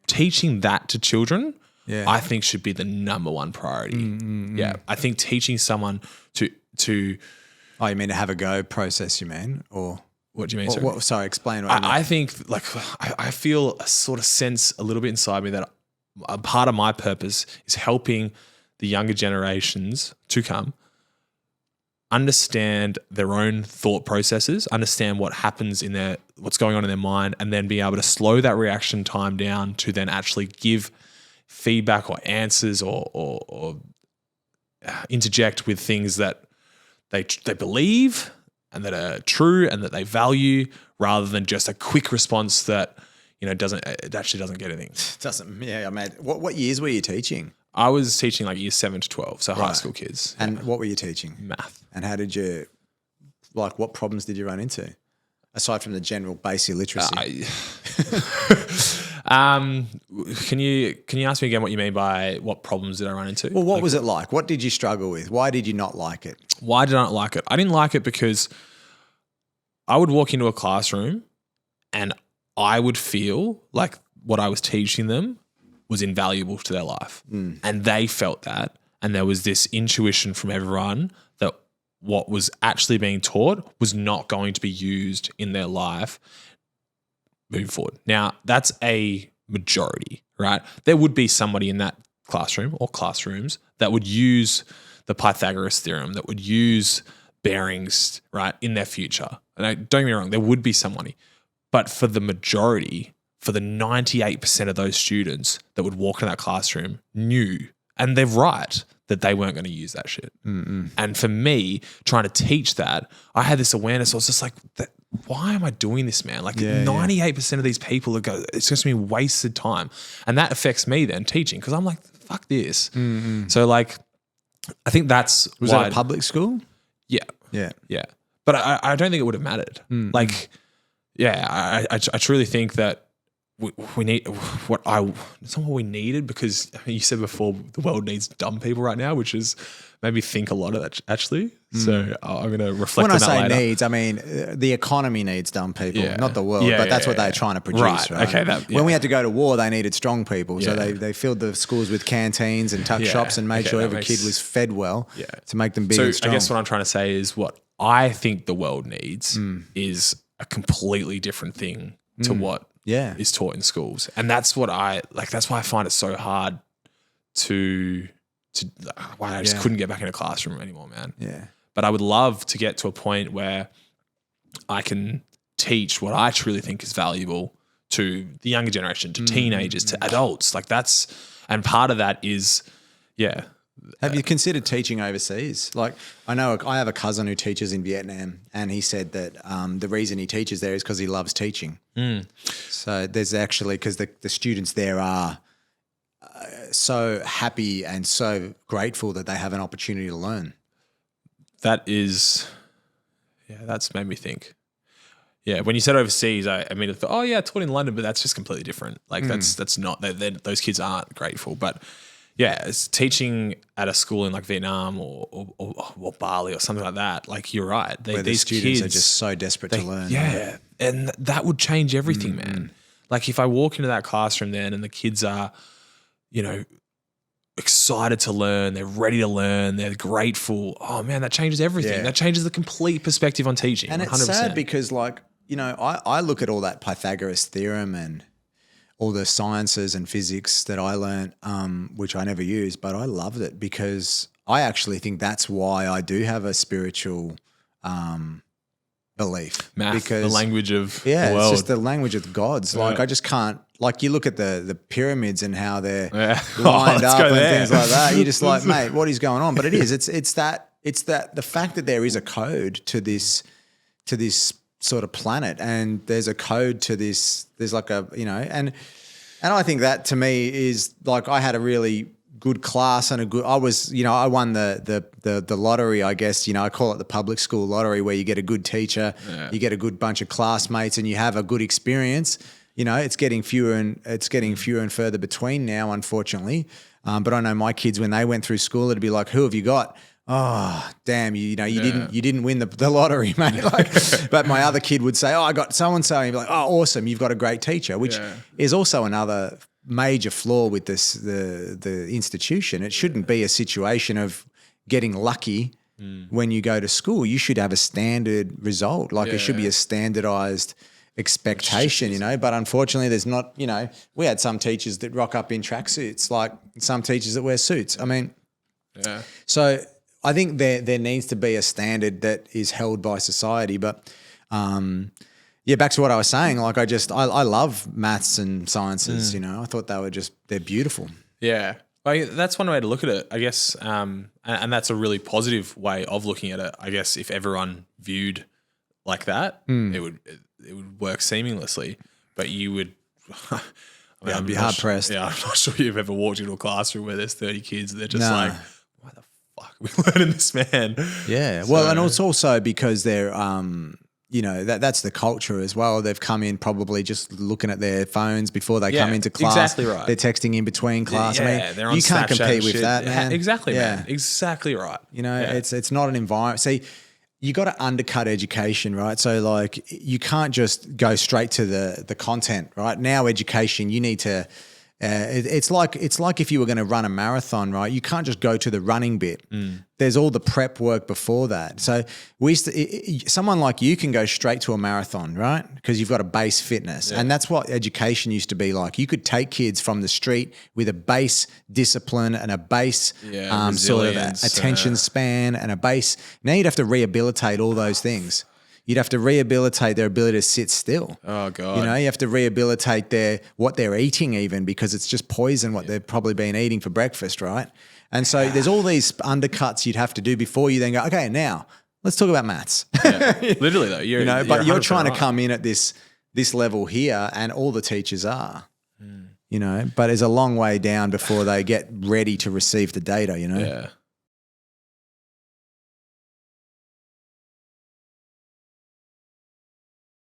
teaching that to children, Yeah. I think should be the number one priority. Yeah, I think teaching someone to Oh, you mean to have a go process, you mean? Or what do you mean? sorry, explain what you mean. I think like I feel a sort of sense a little bit inside me that a part of my purpose is helping the younger generations to come understand their own thought processes, understand what happens what's going on in their mind, and then be able to slow that reaction time down to then actually give feedback or answers or interject with things that they believe and that are true and that they value, rather than just a quick response that it actually doesn't get anything. Doesn't. Yeah, I mean, what years were you teaching? I was teaching like years 7 to 12, so high school kids. And what were you teaching? Math. And how did you, like, what problems did you run into? Aside from the general basic literacy. Can you ask me again what you mean by what problems did I run into? Well, what was it like? What did you struggle with? Why did you not like it? Why did I not like it? I didn't like it because I would walk into a classroom and I would feel like what I was teaching them was invaluable to their life. And they felt that. And there was this intuition from everyone that what was actually being taught was not going to be used in their life moving forward. Now, that's a majority, right? There would be somebody in that classroom or classrooms that would use the Pythagoras theorem, that would use bearings, right, in their future. And don't get me wrong, there would be somebody. But for the majority, for the 98% of those students that would walk in that classroom knew, and they're right, that they weren't going to use that shit. And for me, trying to teach that, I had this awareness. I was just like, why am I doing this, man? Like 98% of these people it's just going to be wasted time. And that affects me then teaching, because I'm like, fuck this. So like, I think that's Was why. it a public school? Yeah. Yeah. Yeah. But I don't think it would have mattered. Like, yeah, I truly think that we need it's not what we needed, because you said before the world needs dumb people right now, which is made me think a lot of that actually. So I'm going to reflect on that later. When I say needs, I mean the economy needs dumb people, not the world. But that's what they're trying to produce, right? Okay. When we had to go to war, they needed strong people. So they filled the schools with canteens and tuck shops and made sure every kid was fed well to make them big and strong. I guess what I'm trying to say is what I think the world needs is a completely different thing to what is taught in schools. And that's what that's why I find it so hard why I just couldn't get back in a classroom anymore, man. Yeah. But I would love to get to a point where I can teach what I truly think is valuable to the younger generation, to teenagers, to adults. Like and part of that is, Have you considered teaching overseas? Like, I know I have a cousin who teaches in Vietnam, and he said that the reason he teaches there is because he loves teaching. So there's actually, because the students there are so happy and so grateful that they have an opportunity to learn. That's made me think. Yeah, when you said overseas, I mean, I thought, I taught in London, but that's just completely different. Like that's not, those kids aren't grateful. But yeah, it's teaching at a school in like Vietnam or Bali or something like that. Like you're right. Where these students kids are just so desperate to learn. Yeah, and that would change everything, man. Like if I walk into that classroom then and the kids are, excited to learn, they're ready to learn, they're grateful. Oh man, that changes everything. Yeah. That changes the complete perspective on teaching. And 100%. it's sad because I look at all that Pythagoras theorem and all the sciences and physics that I learned, which I never used, but I loved it because I actually think that's why I do have a spiritual belief. Math, because, the language of the it's world. just the language of the gods. Like I just can't, like you look at the pyramids and how they're lined up and things like that. You're just like, mate, what is going on? But it is, it's that the fact that there is a code to this sort of planet, and there's a code to this, there's like a, and I think that to me is like, I had a really good class and I won the lottery, I guess, I call it the public school lottery, where you get a good teacher, you get a good bunch of classmates and you have a good experience. It's getting fewer and further between now, unfortunately. But I know my kids, when they went through school, it'd be like, who have you got? Oh, damn, you didn't win the lottery, mate. But my other kid would say, I got so-and-so. And you'd be like, oh, awesome, you've got a great teacher, which is also another major flaw with the institution. It shouldn't be a situation of getting lucky when you go to school. You should have a standard result. Like there should be a standardized expectation, you know, but unfortunately there's not, you know, we had some teachers that rock up in tracksuits, like some teachers that wear suits. I mean, so I think there needs to be a standard that is held by society. But back to what I was saying, like I love maths and sciences, you know, I thought they're beautiful. Yeah. Well, that's one way to look at it, I guess. And that's a really positive way of looking at it. I guess if everyone viewed like that, it would work seamlessly, but you would. I mean, I'd be hard pressed. Yeah, I'm not sure you've ever walked into a classroom where there's 30 kids. They're just like, why the fuck are we learning this, man? Yeah. So, well, and it's also because they're, you know, that's the culture as well. They've come in probably just looking at their phones before they come into class. Exactly right. They're texting in between class. Yeah, I mean, they're on you can't Snapchat compete and with shit. that, man. Exactly, man. Exactly right. You know, it's not an environment. See, you got to undercut education, right? So like you can't just go straight to the content, right? Now education, you need to it's like if you were going to run a marathon, right? You can't just go to the running bit. There's all the prep work before that. So someone like you can go straight to a marathon, right? Because you've got a base fitness. And that's what education used to be like. You could take kids from the street with a base discipline and a base sort of attention span and a base. Now you'd have to rehabilitate all those things. You'd have to rehabilitate their ability to sit still. Oh, God. You know, you have to rehabilitate what they're eating even, because it's just poison what they've probably been eating for breakfast, right? And so there's all these undercuts you'd have to do before you then go, okay, now let's talk about maths. Literally though. You're trying to come in at this level here, and all the teachers are. You know, but there's a long way down before they get ready to receive the data, you know? Yeah.